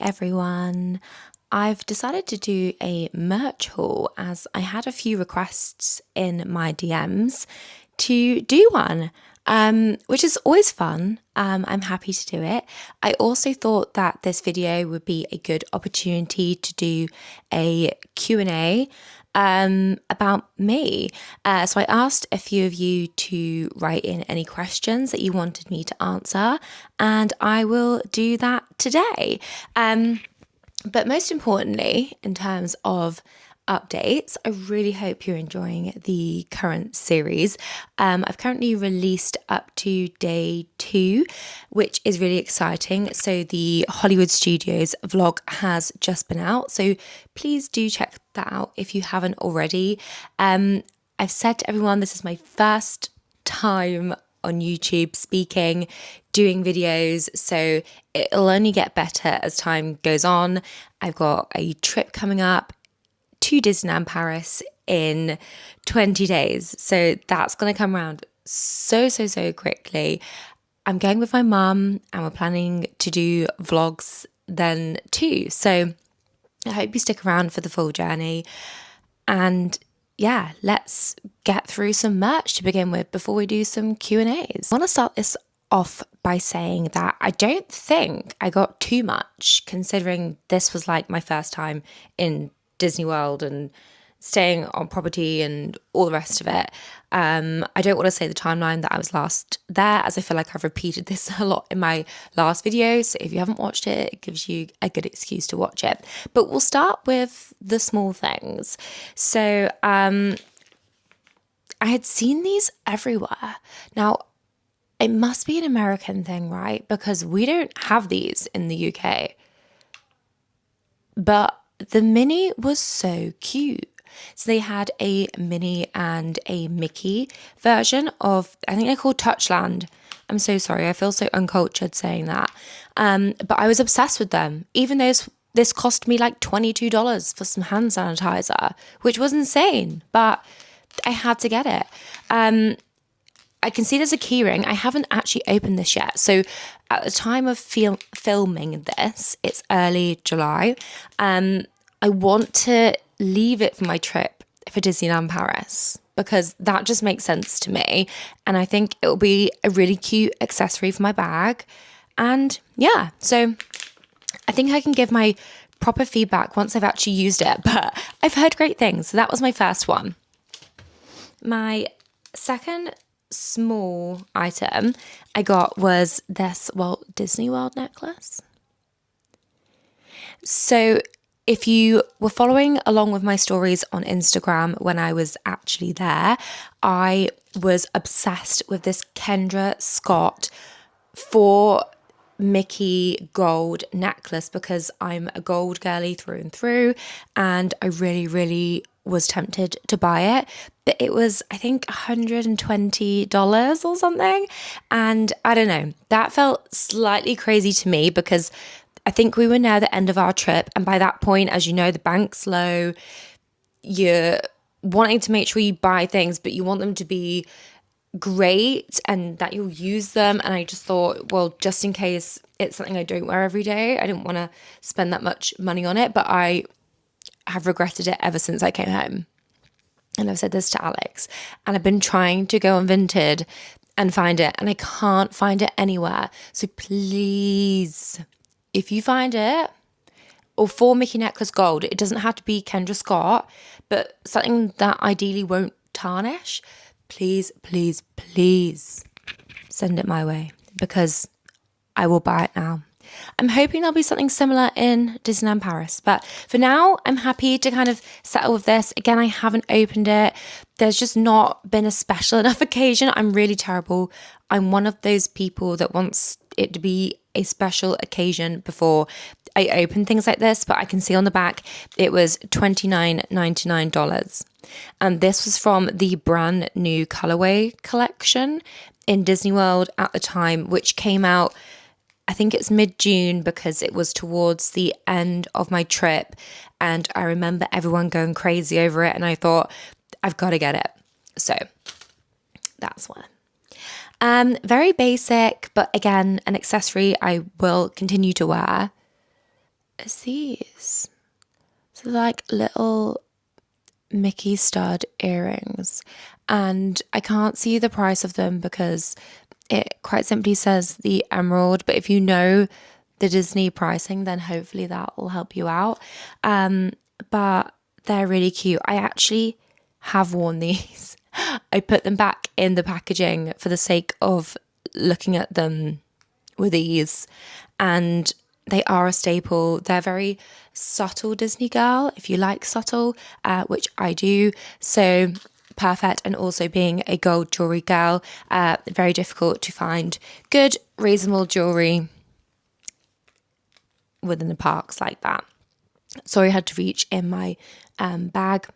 everyone. I've decided to do a merch haul as I had a few requests in my DMs to do one, which is always fun. I'm happy to do it. I also thought that this video would be a good opportunity to do a Q&A about me. So I asked a few of you to write in any questions that you wanted me to answer, and I will do that today. But most importantly, in terms of updates, I really hope you're enjoying the current series. I've currently released up to day 2, which is really exciting. So the Hollywood Studios vlog has just been out, so please do check that out if you haven't already. I've said to everyone, this is my first time on YouTube speaking, doing videos, so it'll only get better as time goes on. I've got a trip coming up to Disneyland Paris in 20 days, so that's going to come around so quickly. I'm going with my mum and we're planning to do vlogs then too, so I hope you stick around for the full journey. And yeah, let's get through some merch to begin with before we do some Q&As. I want to start this off by saying that I don't think I got too much, considering this was like my first time in Disney World and staying on property and all the rest of it. I don't want to say the timeline that I was last there, as I feel like I've repeated this a lot in my last video. So if you haven't watched it, it gives you a good excuse to watch it. But we'll start with the small things. So I had seen these everywhere. Now, it must be an American thing, right? Because we don't have these in the UK. But the Minnie was so cute. So they had a Minnie and a Mickey version of, I think they're called Touchland. I'm so sorry, I feel so uncultured saying that. But I was obsessed with them, even though this cost me like $22 for some hand sanitizer, which was insane, but I had to get it. I can see there's a keyring. I haven't actually opened this yet. So at the time of filming this, it's early July. I want to leave it for my trip for Disneyland Paris because that just makes sense to me. And I think it will be a really cute accessory for my bag. And yeah, so I think I can give my proper feedback once I've actually used it, but I've heard great things. So that was my first one. My second small item I got was this Walt Disney World necklace. So if you were following along with my stories on Instagram when I was actually there, I was obsessed with this Kendra Scott for Mickey gold necklace because I'm a gold girly through and through, and I really was tempted to buy it, but it was, I think, $120 or something, and I don't know, that felt slightly crazy to me because I think we were near the end of our trip, and by that point, as you know, the bank's low, you're wanting to make sure you buy things, but you want them to be great and that you'll use them. And I just thought, well, just in case it's something I don't wear every day, I didn't want to spend that much money on it, but I have regretted it ever since I came home. And I've said this to Alex, and I've been trying to go on Vinted and find it, and I can't find it anywhere. So please, if you find it, or for Mickey necklace gold, it doesn't have to be Kendra Scott, but something that ideally won't tarnish, please send it my way because I will buy it now. I'm hoping there'll be something similar in Disneyland Paris, but for now, I'm happy to kind of settle with this. Again, I haven't opened it. There's just not been a special enough occasion. I'm really terrible. I'm one of those people that wants it to be a special occasion before I open things like this, but I can see on the back it was $29.99. And this was from the brand new colorway collection in Disney World at the time, which came out, I think it's mid-June because it was towards the end of my trip, and I remember everyone going crazy over it, and I thought, I've got to get it. So that's one. Very basic, but again, an accessory I will continue to wear. is these. So like little Mickey stud earrings, and I can't see the price of them because it quite simply says the emerald, but if you know the Disney pricing, then hopefully that will help you out. But they're really cute. I actually have worn these. I put them back in the packaging for the sake of looking at them with ease, and they are a staple. They're very subtle Disney girl, if you like subtle, which I do. So perfect. And also being a gold jewelry girl, very difficult to find good, reasonable jewelry within the parks like that. Sorry, I had to reach in my bag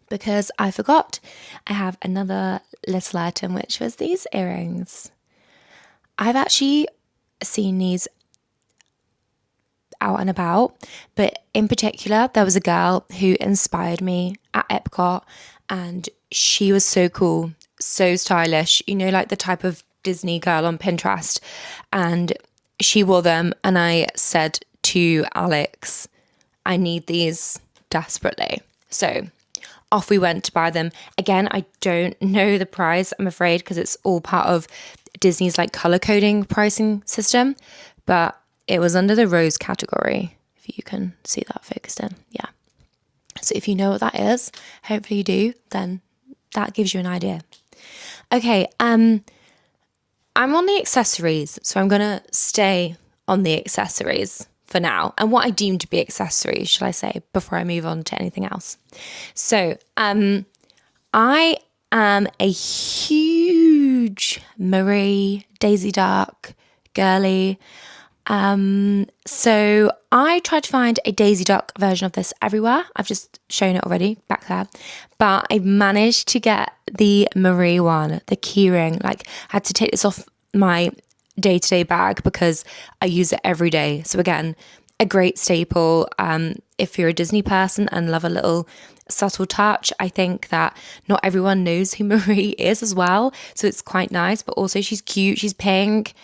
because I forgot I have another little item, which was these earrings. I've actually seen these out and about, but in particular, there was a girl who inspired me at Epcot, and she was so cool, so stylish, you know, like the type of Disney girl on Pinterest. And she wore them, and I said to Alex, I need these desperately. So off we went to buy them. Again, I don't know the price, I'm afraid, because it's all part of Disney's like color coding pricing system, but it was under the rose category, if you can see that focused in. Yeah. So if you know what that is, hopefully you do, then that gives you an idea. Okay, I'm on the accessories, so I'm gonna stay on the accessories for now, and what I deem to be accessories, shall I say, before I move on to anything else. So I am a huge Marie, Daisy Duck girly. So I tried to find a Daisy Duck version of this everywhere. I've just shown it already back there, but I managed to get the Marie one, the keyring. Like, I had to take this off my day-to-day bag because I use it every day. So again, a great staple. If you're a Disney person and love a little subtle touch, I think that not everyone knows who Marie is as well. So it's quite nice, but also she's cute. She's pink.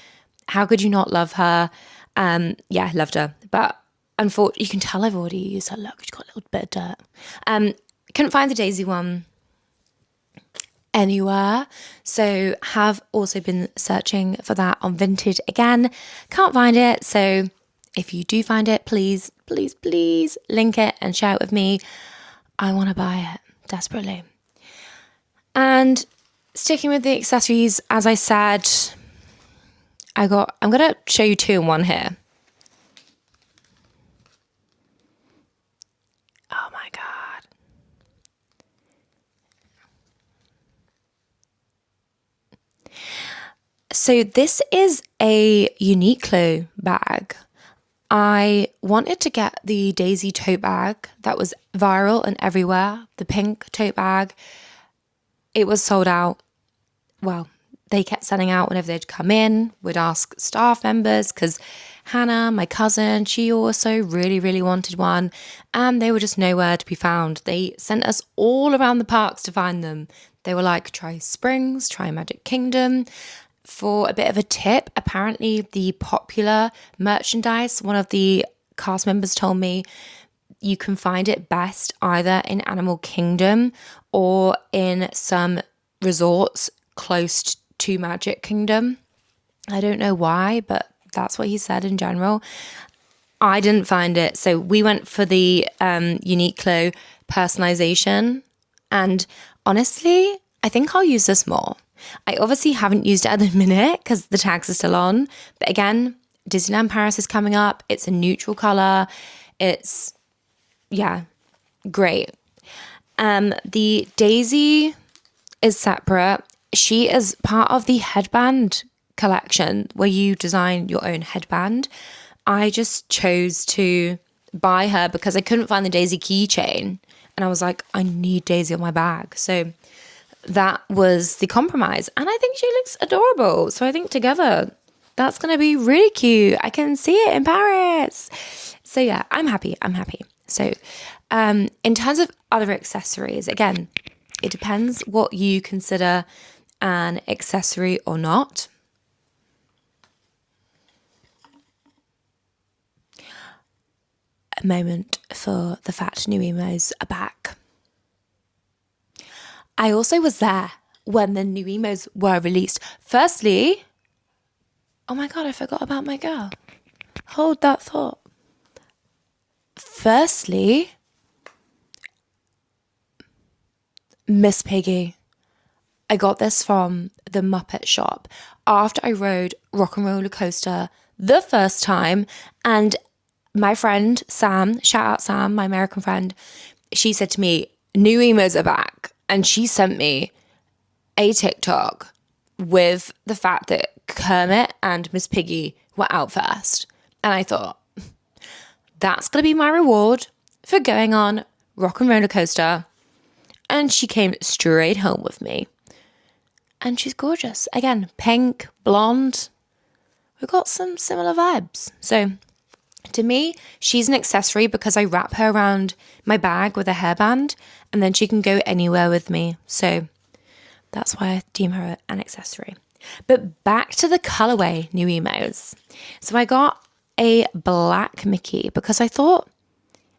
How could you not love her? Yeah, loved her. But unfortunately, you can tell I've already used her look. She's got a little bit of dirt. Couldn't find the Daisy one anywhere. So have also been searching for that on Vinted again. Can't find it. So if you do find it, please, please, please link it and share it with me. I want to buy it desperately. And sticking with the accessories, as I said, I'm going to show you two in one here. Oh my God. So this is a Uniqlo bag. I wanted to get the Daisy tote bag that was viral and everywhere, the pink tote bag. It was sold out. Well, they kept selling out whenever they'd come in. We'd ask staff members because Hannah, my cousin, she also really, really wanted one, and they were just nowhere to be found. They sent us all around the parks to find them. They were like, try Springs, try Magic Kingdom. For a bit of a tip, apparently the popular merchandise, one of the cast members told me, you can find it best either in Animal Kingdom or in some resorts close to Magic Kingdom. I don't know why, but that's what he said in general. I didn't find it, so we went for the Uniqlo personalization, and honestly, I think I'll use this more. I obviously haven't used it at the minute because the tags are still on, but again, Disneyland Paris is coming up. It's a neutral color. It's, yeah, great. The Daisy is separate. She is part of the headband collection where you design your own headband. I just chose to buy her because I couldn't find the Daisy keychain, and I was like, I need Daisy on my bag. So that was the compromise, and I think she looks adorable. So I think together that's going to be really cute. I can see it in Paris. So yeah, I'm happy. So in terms of other accessories, again, it depends what you consider an accessory or not. a moment for the fact new emos are back. I also was there when the new emos were released. Firstly, oh my God, I forgot about my girl. Hold that thought. Firstly, Miss Piggy. I got this from the Muppet shop after I rode Rock and Roller Coaster the first time, and my friend Sam, shout out Sam, my American friend, she said to me, new emos are back, and she sent me a TikTok with the fact that Kermit and Miss Piggy were out first, and I thought, that's gonna be my reward for going on Rock and Roller Coaster. And she came straight home with me. And she's gorgeous. Again, pink, blonde. We've got some similar vibes. So to me, she's an accessory because I wrap her around my bag with a hairband and then she can go anywhere with me. So that's why I deem her an accessory. But back to the colorway new emos. So I got a black Mickey because I thought,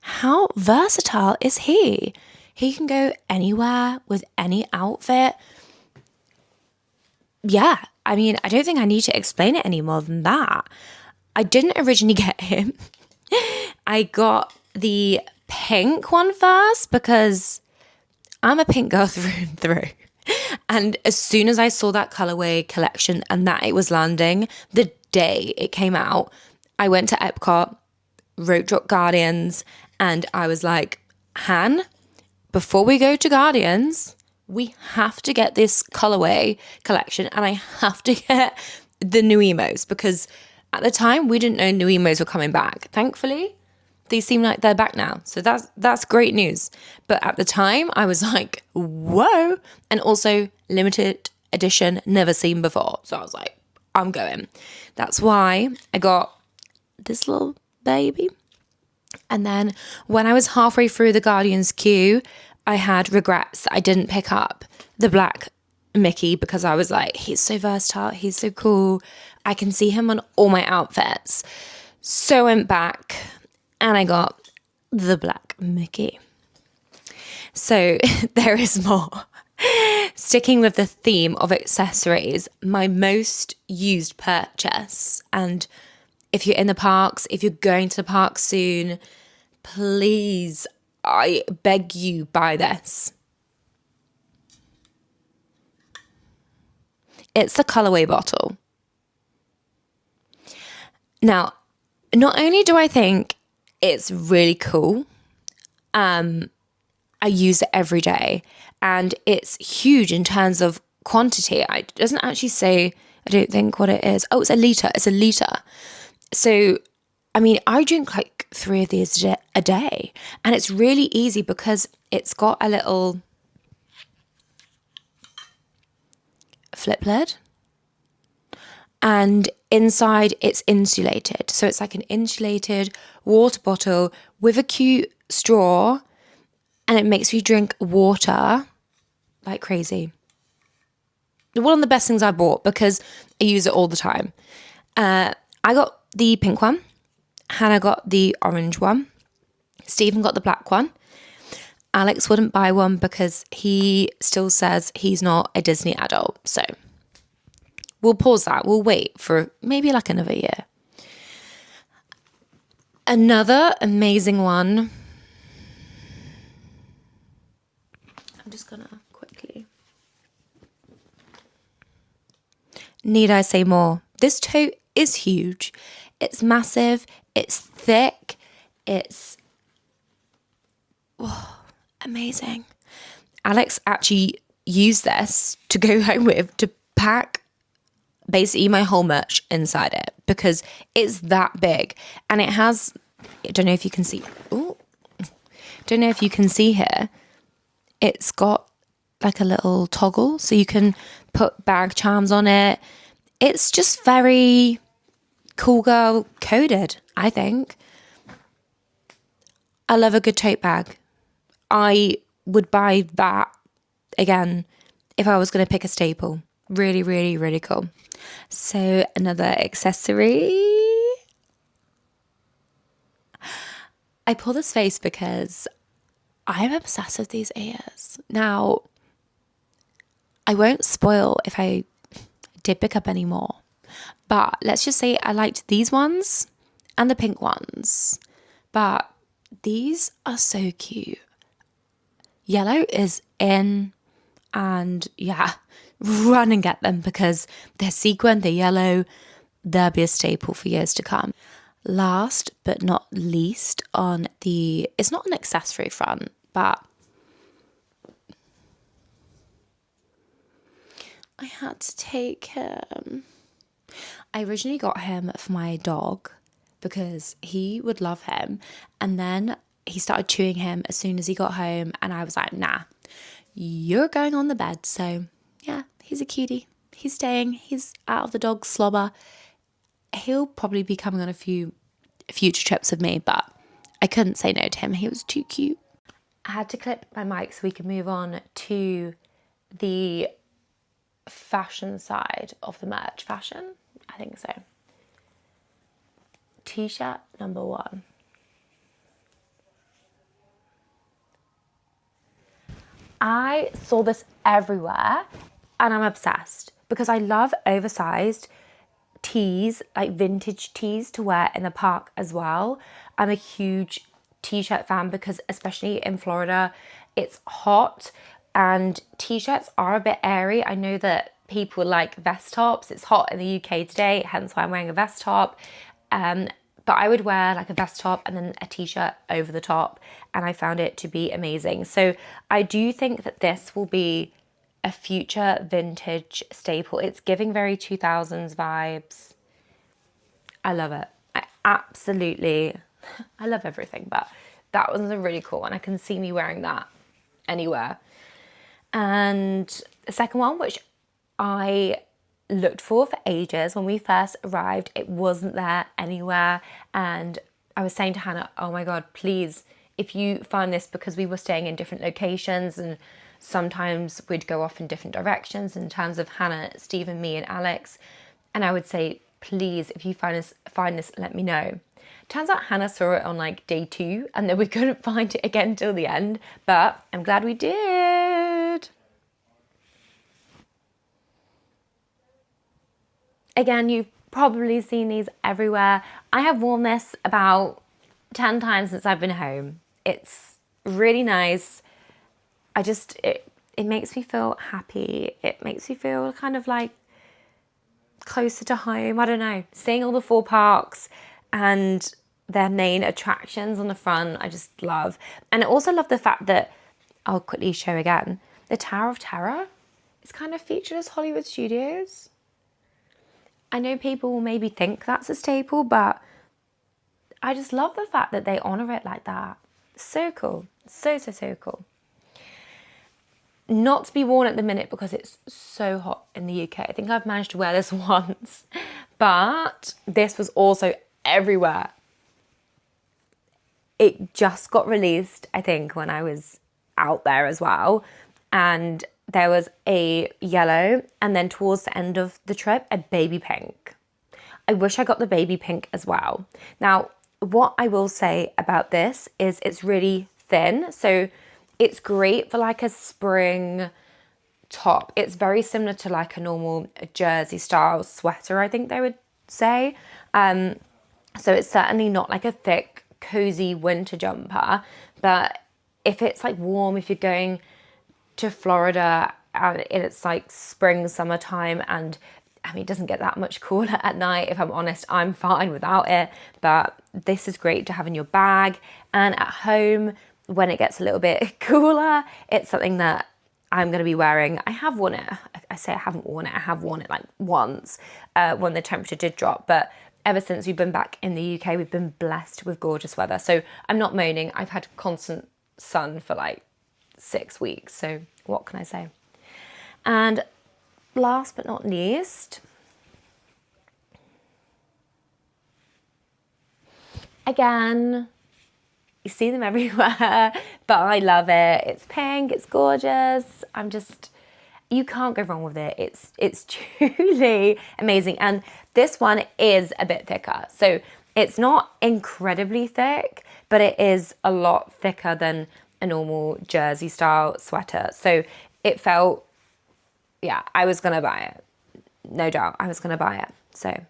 how versatile is he? He can go anywhere with any outfit. Yeah, I mean, I don't think I need to explain it any more than that. I didn't originally get him. I got the pink one first because I'm a pink girl through and through. And as soon as I saw that colorway collection and that it was landing, the day it came out, I went to Epcot, rope drop Guardians, and I was like, Han, before we go to Guardians, we have to get this colorway collection and I have to get the new emos because at the time we didn't know new emos were coming back. Thankfully, they seem like they're back now. So that's great news. But at the time I was like, whoa. And also limited edition, never seen before. So I was like, I'm going. That's why I got this little baby. And then when I was halfway through the Guardians queue, I had regrets that I didn't pick up the black Mickey because I was like, he's so versatile, he's so cool. I can see him on all my outfits. So I went back and I got the black Mickey. So there is more. Sticking with the theme of accessories, my most used purchase, and if you're in the parks, if you're going to the parks soon, please, I beg you, buy this. It's the colorway bottle. Now, not only do I think it's really cool, I use it every day and it's huge in terms of quantity. It doesn't actually say, I don't think, what it is. Oh, it's a liter. It's a liter. So, I mean, I drink like 3 of these a day and it's really easy because it's got a little flip lid and inside it's insulated. So it's like an insulated water bottle with a cute straw and it makes you drink water like crazy. One of the best things I bought because I use it all the time. I got the pink one. Hannah got the orange one. Stephen got the black one. Alex wouldn't buy one because he still says he's not a Disney adult. So we'll pause that. We'll wait for maybe like another year. Another amazing one. I'm just gonna quickly. Need I say more? This tote is huge. It's massive. It's thick. It's amazing. Alex actually used this to go home with to pack basically my whole merch inside it because it's that big and it has, I don't know if you can see, don't know if you can see here, it's got like a little toggle so you can put bag charms on it. It's just very cool girl coded, I think. I love a good tote bag. I would buy that again if I was going to pick a staple. Really, really, really cool. So another accessory. I pull this face because I'm obsessed with these ears. Now, I won't spoil if I did pick up any more, but let's just say I liked these ones and the pink ones, but these are so cute. Yellow is in, and yeah, run and get them because they're sequin, they're yellow, they'll be a staple for years to come. Last but not least, on the, it's not an accessory front, but I had to take him. I originally got him for my dog because he would love him. And then he started chewing him as soon as he got home. And I was like, nah, you're going on the bed. So yeah, he's a cutie. He's staying. He's out of the dog's slobber. He'll probably be coming on a few future trips with me, but I couldn't say no to him. He was too cute. I had to clip my mic so we can move on to the fashion side of the merch. Fashion? I think so. T-shirt number 1. I saw this everywhere and I'm obsessed because I love oversized tees, like vintage tees to wear in the park as well. I'm a huge t-shirt fan because especially in Florida, it's hot and t-shirts are a bit airy. I know that people like vest tops. It's hot in the UK today, hence why I'm wearing a vest top. But I would wear like a vest top and then a t-shirt over the top, and I found it to be amazing. So I do think that this will be a future vintage staple. It's giving very 2000s vibes. I love it. I love everything, but that was a really cool one. I can see me wearing that anywhere. And the second one, which I looked for ages, when we first arrived, it wasn't there anywhere. And I was saying to Hannah, oh my God, please, if you find this, because we were staying in different locations and sometimes we'd go off in different directions in terms of Hannah, Stephen, me and Alex. And I would say, please, if you find this, let me know. Turns out Hannah saw it on like day 2 and then we couldn't find it again till the end, but I'm glad we did. Again, you've probably seen these everywhere. I have worn this about 10 times since I've been home. It's really nice. It makes me feel happy. It makes me feel kind of like closer to home. I don't know. Seeing all the 4 parks and their main attractions on the front, I just love. And I also love the fact that, I'll quickly show again, the Tower of Terror is kind of featured as Hollywood Studios. I know people will maybe think that's a staple, but I just love the fact that they honour it like that. So cool. So cool. Not to be worn at the minute because it's so hot in the UK. I think I've managed to wear this once, but this was also everywhere. It just got released, I think, when I was out there as well. And there was a yellow, and then towards the end of the trip, a baby pink. I wish I got the baby pink as well. Now, what I will say about this is it's really thin, so it's great for like a spring top. It's very similar to like a normal jersey style sweater, I think they would say. So it's certainly not like a thick, cozy winter jumper, but if it's like warm, if you're going to Florida and it's like spring, summertime, and I mean, it doesn't get that much cooler at night. If I'm honest, I'm fine without it, but this is great to have in your bag. And at home, when it gets a little bit cooler, it's something that I'm going to be wearing. I have worn it. I say I haven't worn it. I have worn it like once when the temperature did drop, but ever since we've been back in the UK, we've been blessed with gorgeous weather. So I'm not moaning. I've had constant sun for like 6 weeks. So what can I say? And last but not least, again, you see them everywhere, but I love it. It's pink, it's gorgeous. You can't go wrong with it. It's truly amazing. And this one is a bit thicker. So It's not incredibly thick, but it is a lot thicker than a normal jersey style sweater. So it felt, yeah, I was gonna buy it. No doubt, I was gonna buy it. So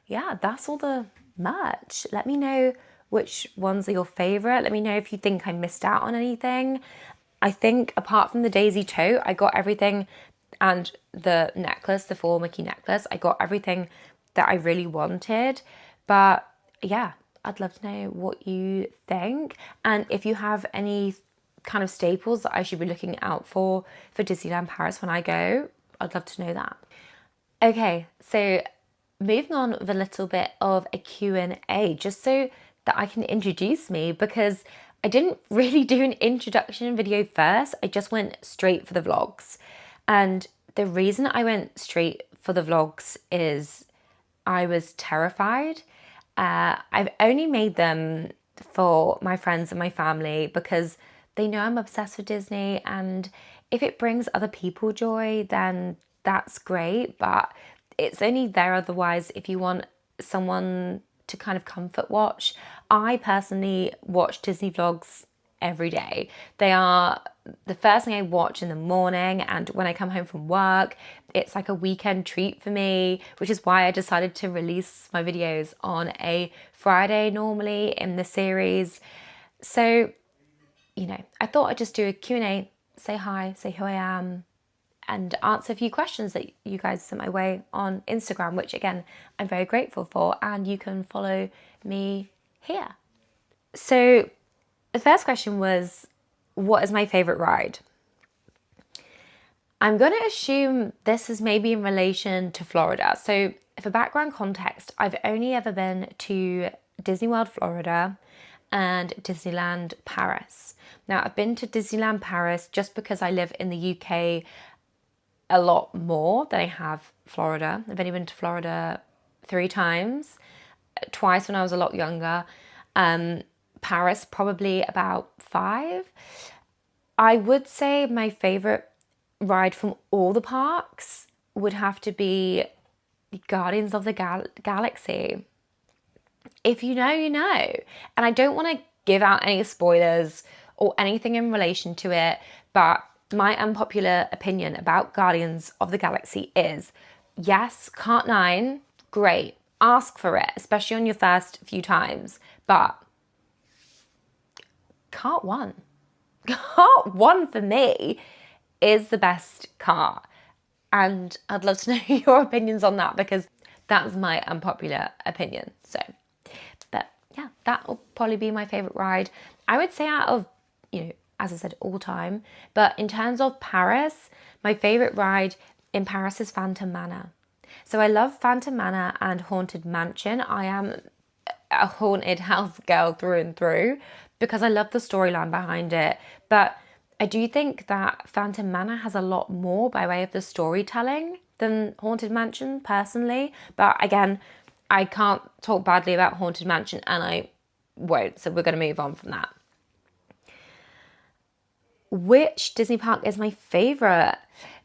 yeah, that's all the merch. Let me know which ones are your favorite. Let me know if you think I missed out on anything. I think apart from the daisy tote, I got everything, and the necklace, the full Mickey necklace, I got everything that I really wanted. But yeah, I'd love to know what you think. And if you have any kind of staples that I should be looking out for Disneyland Paris when I go, I'd love to know that. Okay, so moving on with a little bit of a Q&A, just so that I can introduce me, because I didn't really do an introduction video first. I just went straight for the vlogs. And the reason I went straight for the vlogs is I was terrified. I've only made them for my friends and my family because they know I'm obsessed with Disney, and if it brings other people joy, then that's great, but it's only there otherwise if you want someone to kind of comfort watch. I personally watch Disney vlogs every day. They are the first thing I watch in the morning, and when I come home from work, it's like a weekend treat for me, which is why I decided to release my videos on a Friday normally in the series. So, you know, I thought I'd just do a Q&A, say hi, say who I am, and answer a few questions that you guys sent my way on Instagram, which again, I'm very grateful for, and you can follow me here. So the first question was, what is my favorite ride? I'm going to assume this is maybe in relation to Florida. So for background context, I've only ever been to Disney World, Florida and Disneyland Paris. Now, I've been to Disneyland Paris just because I live in the UK a lot more than I have Florida. I've only been to Florida 3 times, twice when I was a lot younger. Paris probably about 5. I would say my favorite ride from all the parks would have to be Guardians of the Galaxy. If you know, you know. And I don't want to give out any spoilers or anything in relation to it, but my unpopular opinion about Guardians of the Galaxy is, yes, Cart 9, great. Ask for it, especially on your first few times. But Cart 1. Cart 1 for me is the best cart. And I'd love to know your opinions on that, because that's my unpopular opinion. So, but yeah, that will probably be my favorite ride. I would say out of, you know, as I said, all time. But in terms of Paris, my favorite ride in Paris is Phantom Manor. So I love Phantom Manor and Haunted Mansion. I am a haunted house girl through and through because I love the storyline behind it. But I do think that Phantom Manor has a lot more by way of the storytelling than Haunted Mansion, personally. But again, I can't talk badly about Haunted Mansion, and I won't. So we're going to move on from that. Which Disney park is my favorite?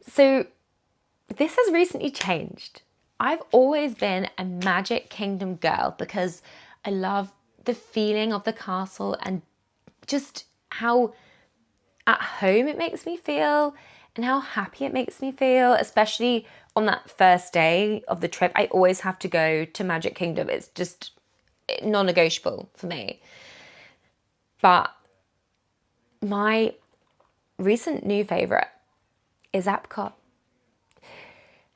So this has recently changed. I've always been a Magic Kingdom girl because I love the feeling of the castle and just how at home it makes me feel and how happy it makes me feel, especially on that first day of the trip. I always have to go to Magic Kingdom. It's just non-negotiable for me. But my recent new favorite is Epcot.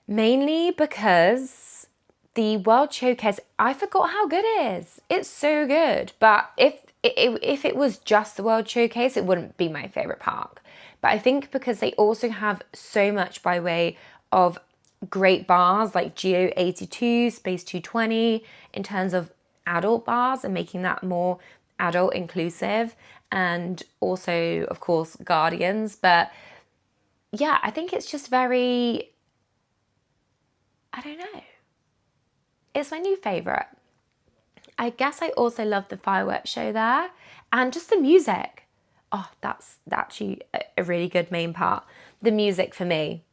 Mainly because the World Showcase, I forgot how good it is. It's so good. But if it was just the World Showcase, it wouldn't be my favorite park. But I think because they also have so much by way of great bars like Geo 82, Space 220, in terms of adult bars and making that more adult inclusive, and also, of course, Guardians. But yeah, I think it's just very, I don't know. It's my new favorite. I guess I also love the fireworks show there and just the music. Oh, that's actually a really good main part. The music for me.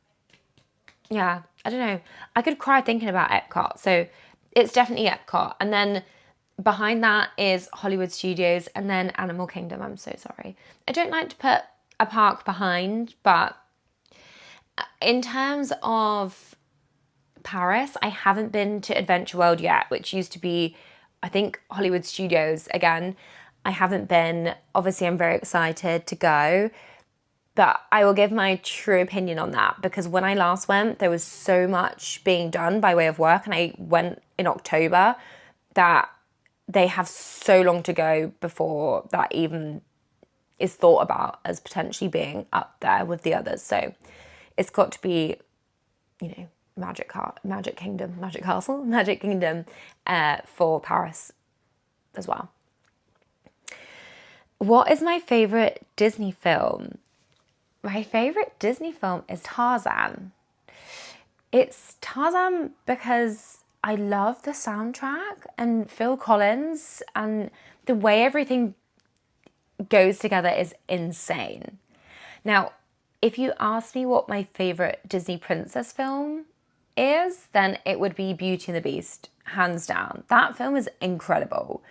Yeah, I don't know. I could cry thinking about Epcot. So it's definitely Epcot. And then Behind that is Hollywood Studios and then Animal Kingdom. I'm so sorry. I don't like to put a park behind, but in terms of Paris, I haven't been to Adventure World yet, which used to be, I think, Hollywood Studios again. I haven't been. Obviously, I'm very excited to go, but I will give my true opinion on that because when I last went, there was so much being done by way of work, and I went in October that they have so long to go before that even is thought about as potentially being up there with the others. So it's got to be, Magic Kingdom, Magic Castle, Magic Kingdom for Paris as well. What is my favourite Disney film? My favourite Disney film is Tarzan. It's Tarzan because I love the soundtrack and Phil Collins, and the way everything goes together is insane. Now, if you ask me what my favourite Disney princess film is, then it would be Beauty and the Beast, hands down. That film is incredible.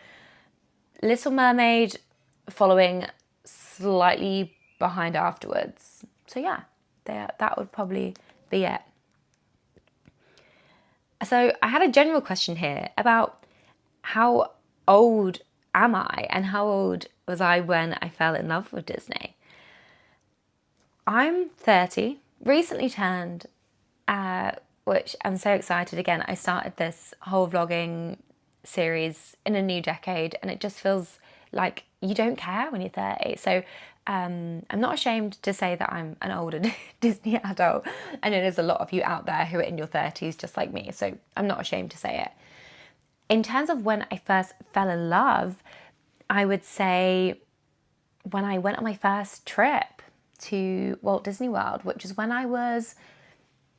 Little Mermaid following slightly behind afterwards. So yeah, that would probably be it. So I had a general question here about how old am I and how old was I when I fell in love with Disney? I'm 30, recently turned, which I'm so excited. Again, I started this whole vlogging series in a new decade, and it just feels like you don't care when you're 30. So I'm not ashamed to say that I'm an older Disney adult. I know there's a lot of you out there who are in your 30s just like me, so I'm not ashamed to say it. In terms of when I first fell in love, I would say when I went on my first trip to Walt Disney World, which is when I was,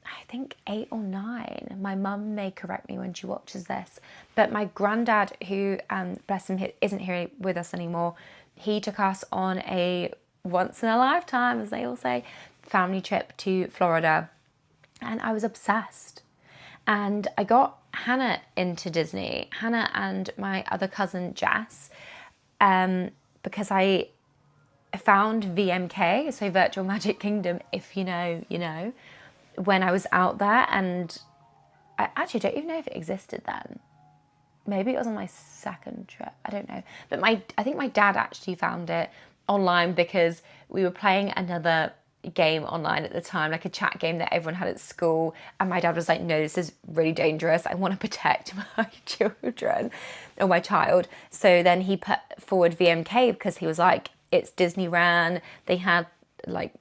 I think, 8 or 9. My mum may correct me when she watches this, but my granddad, who, bless him, isn't here with us anymore, he took us on a once in a lifetime, as they all say, family trip to Florida, and I was obsessed. And I got Hannah into Disney, Hannah and my other cousin Jess, because I found VMK, so Virtual Magic Kingdom, if you know, you know, when I was out there, and I actually don't even know if it existed then. Maybe it was on my second trip, I don't know. But I think my dad actually found it online because we were playing another game online at the time, like a chat game that everyone had at school, and my dad was like, no, this is really dangerous, I want to protect my children or my child. So then he put forward VMK because he was like, it's Disney ran, they had like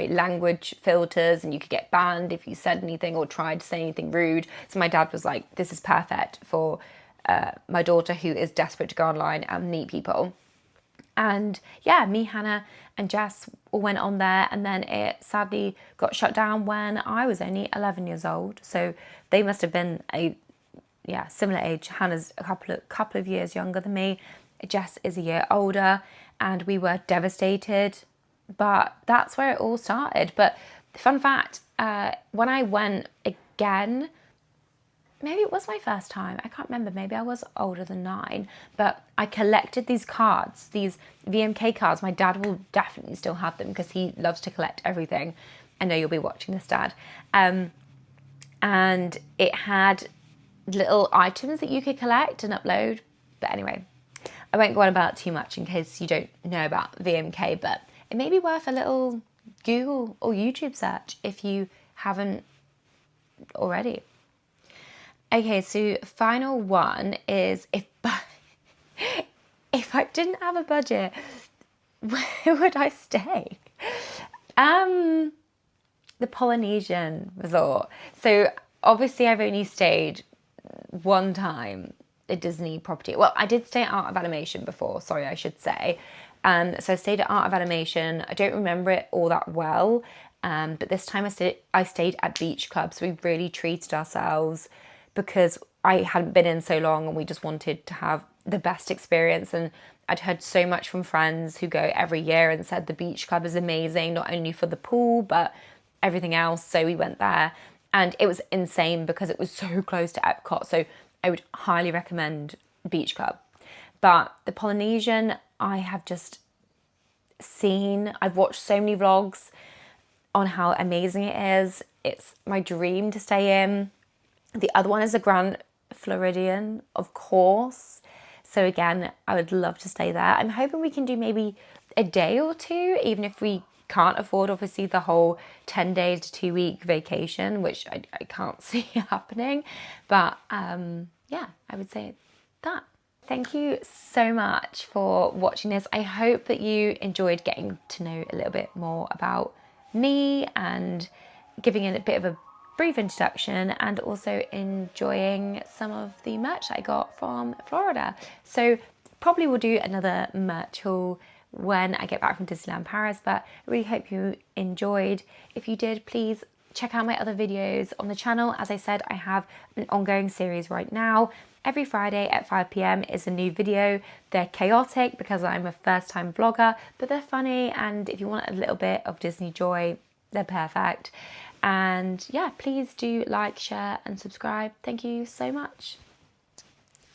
language filters, and you could get banned if you said anything or tried to say anything rude. So my dad was like, this is perfect for my daughter who is desperate to go online and meet people. And yeah, me, Hannah and Jess all went on there, and then it sadly got shut down when I was only 11 years old. So they must have been similar age. Hannah's a couple of years younger than me. Jess is a year older, and we were devastated. But that's where it all started. But fun fact, when I went again, maybe it was my first time, I can't remember, maybe I was older than 9, but I collected these cards, these VMK cards. My dad will definitely still have them because he loves to collect everything. I know you'll be watching this, Dad. And it had little items that you could collect and upload. But anyway, I won't go on about too much in case you don't know about VMK, but it may be worth a little Google or YouTube search if you haven't already. Okay, so final one is if I didn't have a budget, where would I stay? The Polynesian resort. So obviously I've only stayed one time a Disney property. Well, I did stay at Art of Animation before, sorry, I should say. So I stayed at Art of Animation. I don't remember it all that well, but this time I stayed at Beach Club. So we really treated ourselves because I hadn't been in so long and we just wanted to have the best experience. And I'd heard so much from friends who go every year and said the Beach Club is amazing, not only for the pool, but everything else. So we went there, and it was insane because it was so close to Epcot. So I would highly recommend Beach Club. But the Polynesian, I have just seen, I've watched so many vlogs on how amazing it is. It's my dream to stay in. The other one is the Grand Floridian, of course. So again, I would love to stay there. I'm hoping we can do maybe a day or two, even if we can't afford obviously the whole 10-day to 2-week vacation, which I can't see happening. But yeah, I would say that. Thank you so much for watching this. I hope that you enjoyed getting to know a little bit more about me and giving it a bit of a brief introduction, and also enjoying some of the merch that I got from Florida. So probably will do another merch haul when I get back from Disneyland Paris, but I really hope you enjoyed. If you did, please check out my other videos on the channel. As I said, I have an ongoing series right now. Every Friday at 5 p.m. is a new video. They're chaotic because I'm a first-time vlogger, but they're funny, and if you want a little bit of Disney joy, they're perfect. And yeah, please do like, share and subscribe. Thank you so much.